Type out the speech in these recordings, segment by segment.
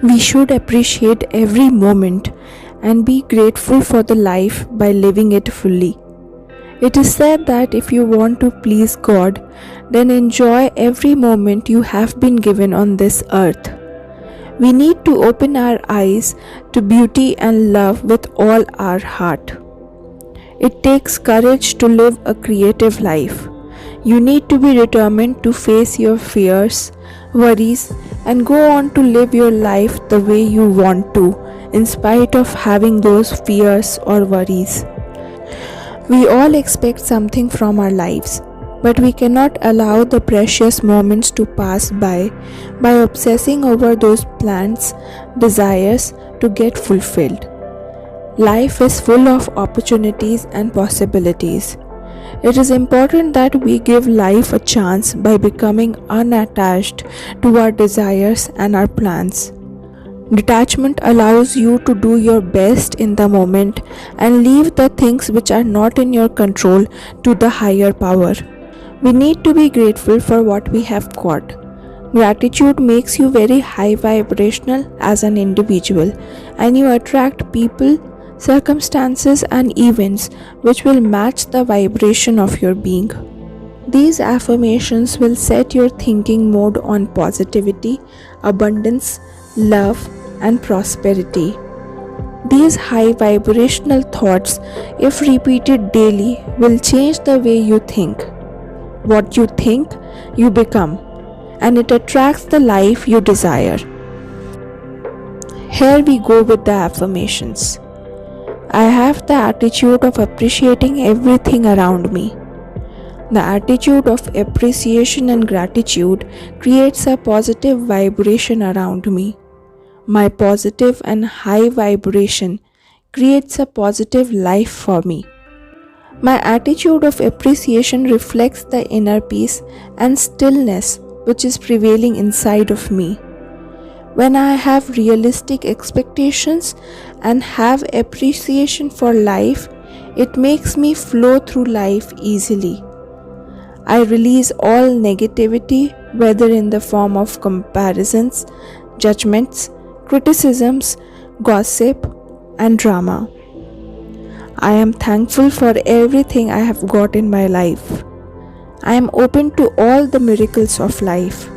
We should appreciate every moment and be grateful for the life by living it fully. It is said that if you want to please God, then enjoy every moment you have been given on this earth. We need to open our eyes to beauty and love with all our heart. It takes courage to live a creative life. You need to be determined to face your fears, worries, and go on to live your life the way you want to, in spite of having those fears or worries. We all expect something from our lives, but we cannot allow the precious moments to pass by obsessing over those plans, desires to get fulfilled. Life is full of opportunities and possibilities. It is important that we give life a chance by becoming unattached to our desires and our plans. Detachment allows you to do your best in the moment and leave the things which are not in your control to the higher power. We need to be grateful for what we have got. Gratitude makes you very high vibrational as an individual, and you attract people, circumstances, and events which will match the vibration of your being. These affirmations will set your thinking mode on positivity, abundance, love, and prosperity. These high vibrational thoughts, if repeated daily, will change the way you think. What you think, you become, and it attracts the life you desire. Here we go with the affirmations. I have the attitude of appreciating everything around me. The attitude of appreciation and gratitude creates a positive vibration around me. My positive and high vibration creates a positive life for me. My attitude of appreciation reflects the inner peace and stillness which is prevailing inside of me. When I have realistic expectations and have appreciation for life, it makes me flow through life easily. I release all negativity, whether in the form of comparisons, judgments, criticisms, gossip, and drama. I am thankful for everything I have got in my life. I am open to all the miracles of life.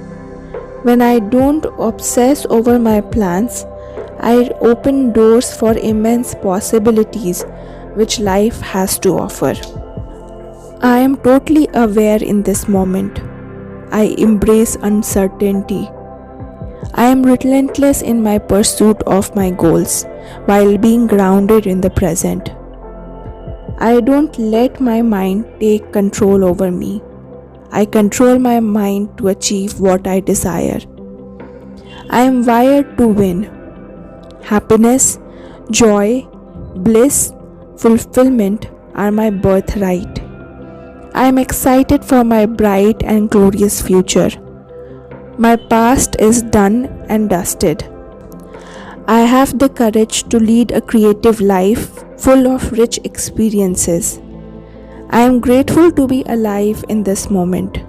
When I don't obsess over my plans, I open doors for immense possibilities which life has to offer. I am totally aware in this moment. I embrace uncertainty. I am relentless in my pursuit of my goals while being grounded in the present. I don't let my mind take control over me. I control my mind to achieve what I desire. I am wired to win. Happiness, joy, bliss, fulfillment are my birthright. I am excited for my bright and glorious future. My past is done and dusted. I have the courage to lead a creative life full of rich experiences. I am grateful to be alive in this moment.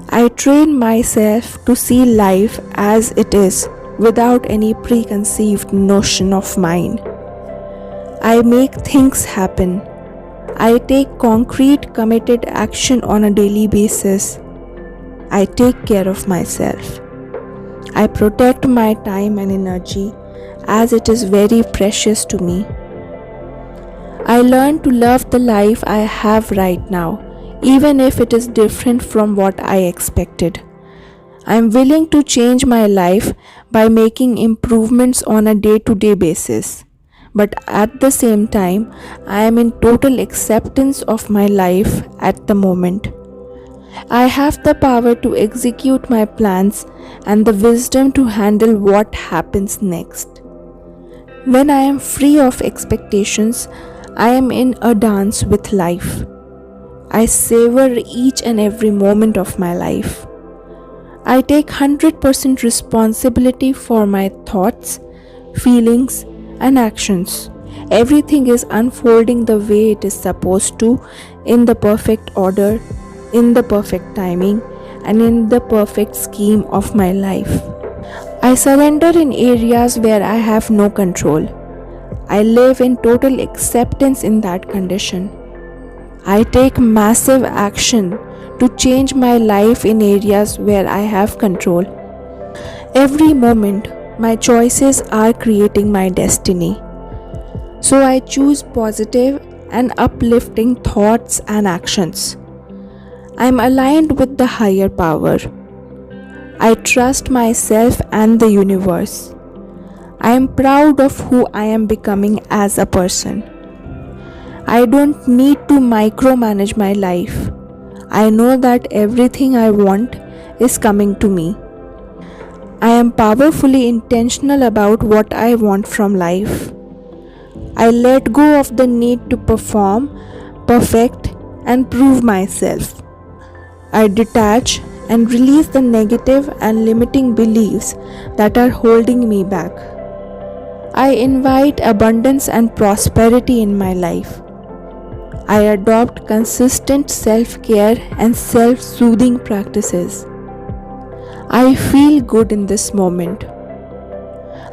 I train myself to see life as it is without any preconceived notion of mine. I make things happen. I take concrete, committed action on a daily basis. I take care of myself. I protect my time and energy as it is very precious to me. I learn to love the life I have right now, even if it is different from what I expected. I am willing to change my life by making improvements on a day-to-day basis. But at the same time, I am in total acceptance of my life at the moment. I have the power to execute my plans and the wisdom to handle what happens next. When I am free of expectations, I am in a dance with life. I savor each and every moment of my life. I take 100% responsibility for my thoughts, feelings, and actions. Everything is unfolding the way it is supposed to, in the perfect order, in the perfect timing, and in the perfect scheme of my life. I surrender in areas where I have no control. I live in total acceptance in that condition. I take massive action to change my life in areas where I have control. Every moment, my choices are creating my destiny. So I choose positive and uplifting thoughts and actions. I am aligned with the higher power. I trust myself and the universe. I am proud of who I am becoming as a person. I don't need to micromanage my life. I know that everything I want is coming to me. I am powerfully intentional about what I want from life. I let go of the need to perform, perfect, and prove myself. I detach and release the negative and limiting beliefs that are holding me back. I invite abundance and prosperity in my life. I adopt consistent self-care and self-soothing practices. I feel good in this moment.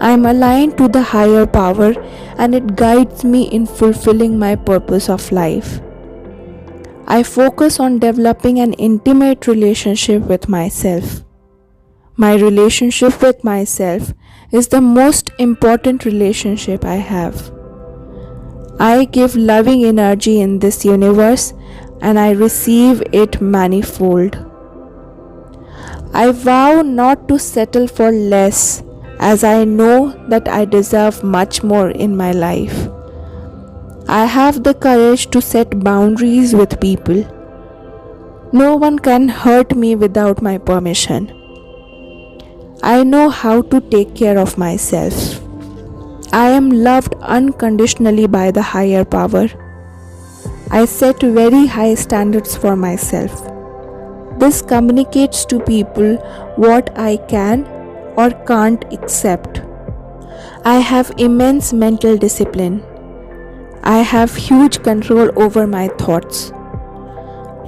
I am aligned to the higher power and it guides me in fulfilling my purpose of life. I focus on developing an intimate relationship with myself. My relationship with myself is the most important relationship I have. I give loving energy in this universe and I receive it manifold. I vow not to settle for less as I know that I deserve much more in my life. I have the courage to set boundaries with people. No one can hurt me without my permission. I know how to take care of myself. I am loved unconditionally by the higher power. I set very high standards for myself. This communicates to people what I can or can't accept. I have immense mental discipline. I have huge control over my thoughts.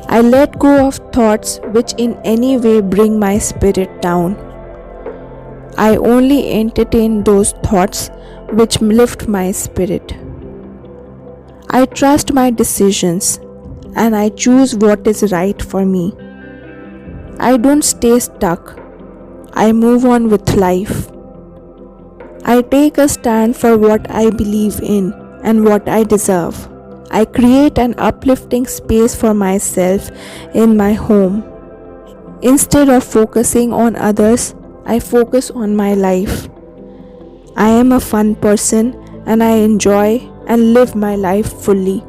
I let go of thoughts which in any way bring my spirit down. I only entertain those thoughts which lift my spirit. I trust my decisions and I choose what is right for me. I don't stay stuck. I move on with life. I take a stand for what I believe in and what I deserve. I create an uplifting space for myself in my home. Instead of focusing on others, I focus on my life. I am a fun person and I enjoy and live my life fully.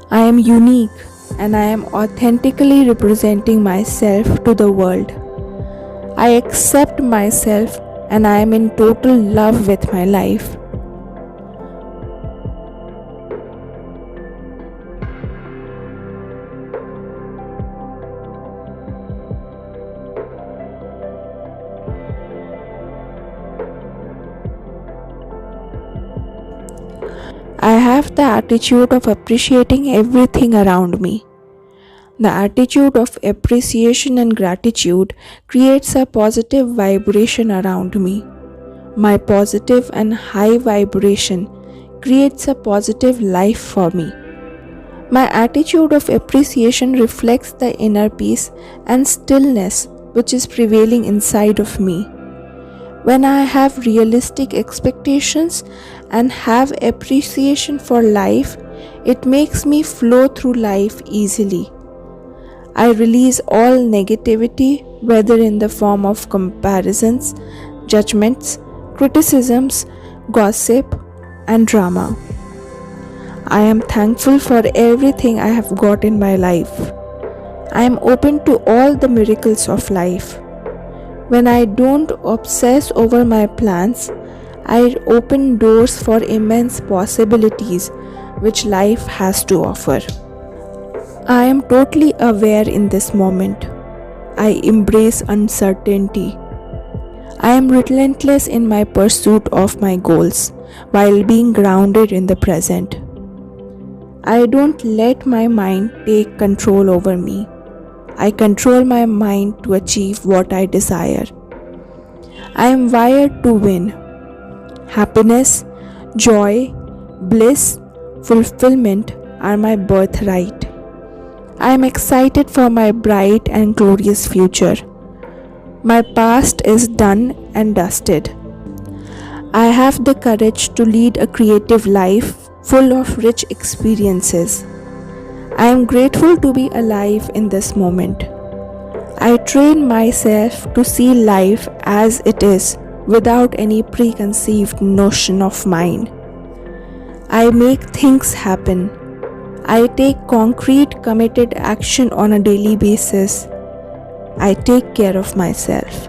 I am unique and I am authentically representing myself to the world. I accept myself and I am in total love with my life. I have the attitude of appreciating everything around me. The attitude of appreciation and gratitude creates a positive vibration around me. My positive and high vibration creates a positive life for me. My attitude of appreciation reflects the inner peace and stillness which is prevailing inside of me. When I have realistic expectations and have appreciation for life, it makes me flow through life easily. I release all negativity, whether in the form of comparisons, judgments, criticisms, gossip, and drama. I am thankful for everything I have got in my life. I am open to all the miracles of life. When I don't obsess over my plans, I open doors for immense possibilities which life has to offer. I am totally aware in this moment. I embrace uncertainty. I am relentless in my pursuit of my goals while being grounded in the present. I don't let my mind take control over me. I control my mind to achieve what I desire. I am wired to win. Happiness, joy, bliss, fulfillment are my birthright. I am excited for my bright and glorious future. My past is done and dusted. I have the courage to lead a creative life full of rich experiences. I am grateful to be alive in this moment. I train myself to see life as it is without any preconceived notion of mine. I make things happen. I take concrete, committed action on a daily basis. I take care of myself.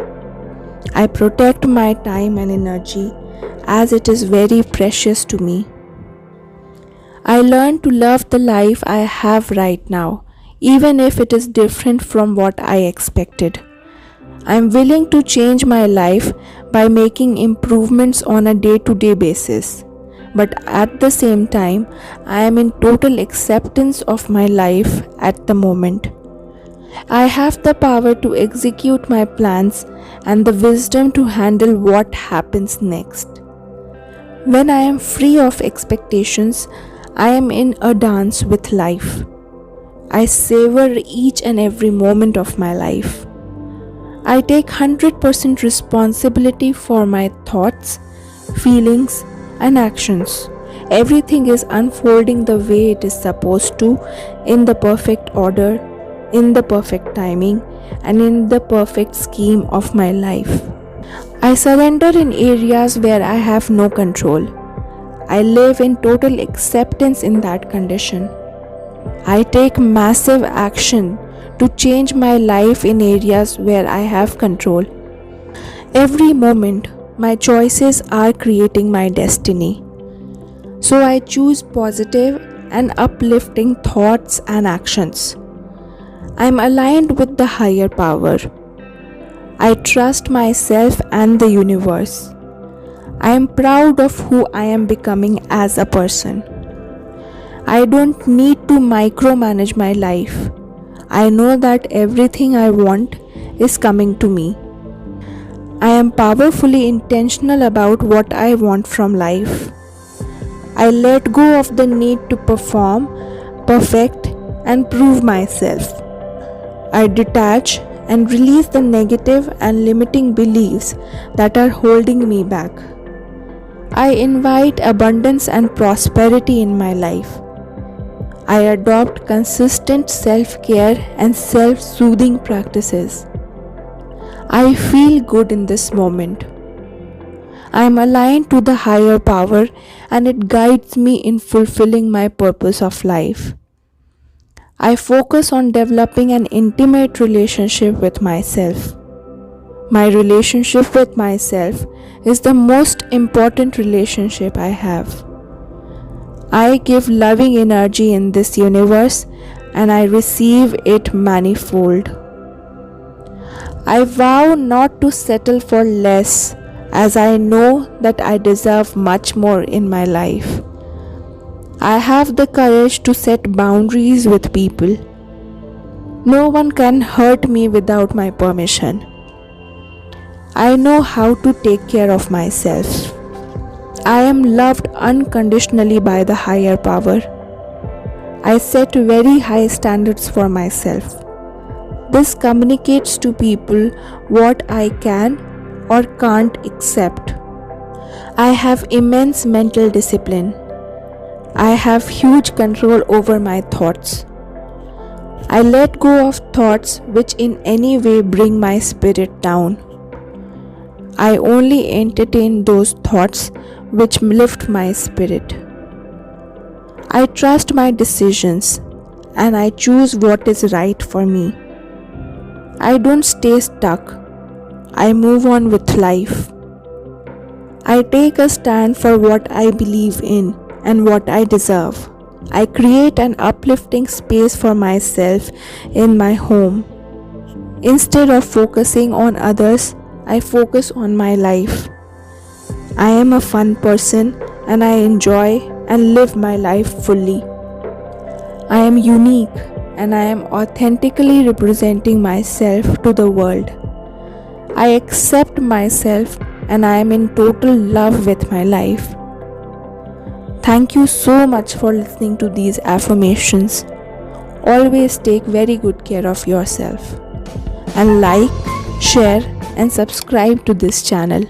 I protect my time and energy as it is very precious to me. I learn to love the life I have right now, even if it is different from what I expected. I am willing to change my life by making improvements on a day-to-day basis. But at the same time, I am in total acceptance of my life at the moment. I have the power to execute my plans and the wisdom to handle what happens next. When I am free of expectations, I am in a dance with life. I savor each and every moment of my life. I take 100% responsibility for my thoughts, feelings, and actions. Everything is unfolding the way it is supposed to, in the perfect order, in the perfect timing, and in the perfect scheme of my life. I surrender in areas where I have no control. I live in total acceptance in that condition. I take massive action to change my life in areas where I have control. Every moment, my choices are creating my destiny. So I choose positive and uplifting thoughts and actions. I am aligned with the higher power. I trust myself and the universe. I am proud of who I am becoming as a person. I don't need to micromanage my life. I know that everything I want is coming to me. I am powerfully intentional about what I want from life. I let go of the need to perform, perfect, and prove myself. I detach and release the negative and limiting beliefs that are holding me back. I invite abundance and prosperity in my life. I adopt consistent self-care and self-soothing practices. I feel good in this moment. I am aligned to the higher power and it guides me in fulfilling my purpose of life. I focus on developing an intimate relationship with myself. My relationship with myself is the most important relationship I have. I give loving energy in this universe and I receive it manifold. I vow not to settle for less as I know that I deserve much more in my life. I have the courage to set boundaries with people. No one can hurt me without my permission. I know how to take care of myself. I am loved unconditionally by the higher power. I set very high standards for myself. This communicates to people what I can or can't accept. I have immense mental discipline. I have huge control over my thoughts. I let go of thoughts which in any way bring my spirit down. I only entertain those thoughts which lift my spirit. I trust my decisions and I choose what is right for me. I don't stay stuck. I move on with life. I take a stand for what I believe in and what I deserve. I create an uplifting space for myself in my home. Instead of focusing on others, I focus on my life. I am a fun person and I enjoy and live my life fully. I am unique and I am authentically representing myself to the world. I accept myself and I am in total love with my life. Thank you so much for listening to these affirmations. Always take very good care of yourself. And like, share, and subscribe to this channel.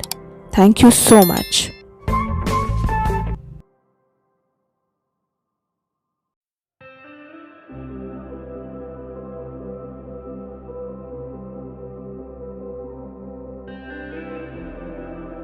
Thank you so much.